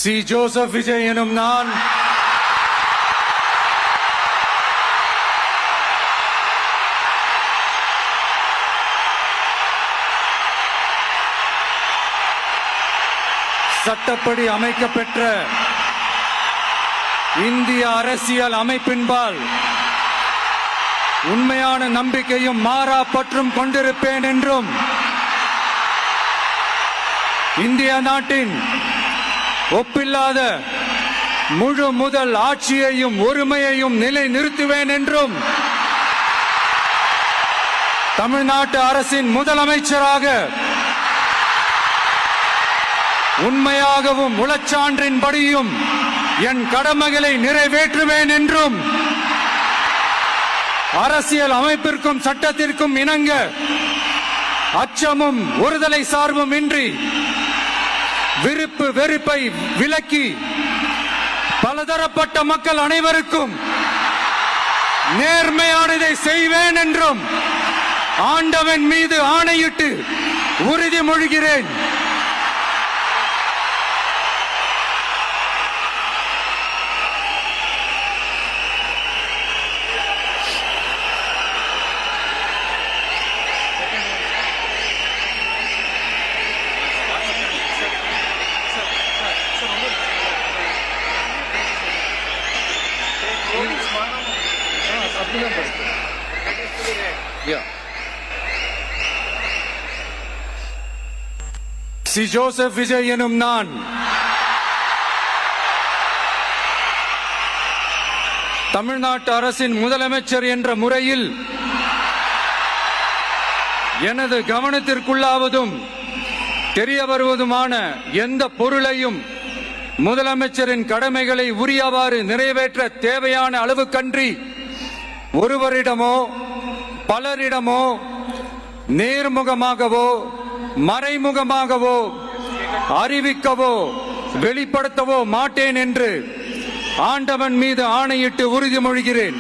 C. Joseph Vijay எனும் நான் சட்டப்படி அமைக்கப்பெற்ற இந்திய அரசியல் அமைப்பின்பால் உண்மையான நம்பிக்கையும் மாறா பற்றும் கொண்டிருப்பேன் என்றும் இந்திய நாட்டின் ஒப்பில்லாத முழு முதல் ஆட்சியையும் ஒருமையையும் நிலைநிறுத்துவேன் என்றும் தமிழ்நாட்டு அரசின் முதலமைச்சராக உண்மையாகவும் உளச்சான்றின்படியும் என் கடமைகளை நிறைவேற்றுவேன் என்றும் அரசியல் அமைப்பிற்கும் சட்டத்திற்கும் இணங்க அச்சமும் ஒருதலை சார்பும் இன்றி விருப்பு வெறுப்பை விலக்கி பலதரப்பட்ட மக்கள் அனைவருக்கும் நேர்மையானதை செய்வேன் என்றும் ஆண்டவன் மீது ஆணையிட்டு உறுதிமொழிகிறேன். சி. ஜோசப் விஜய் எனும் நான் தமிழ்நாட்டு அரசின் முதலமைச்சர் என்ற முறையில் எனது கவனத்திற்குள்ளாவதும் தெரிய வருவதுமான எந்த பொருளையும் முதலமைச்சரின் கடமைகளை உரியவாறு நிறைவேற்ற தேவையான அளவுக்கன்றி ஒருவரிடமோ பலரிடமோ நேர்முகமாகவோ மறைமுகமாகவோ அறிவிக்கவோ வெளிப்படுத்தவோ மாட்டேன் என்று ஆண்டவன் மீது ஆணையிட்டு உறுதிமொழிகிறேன்.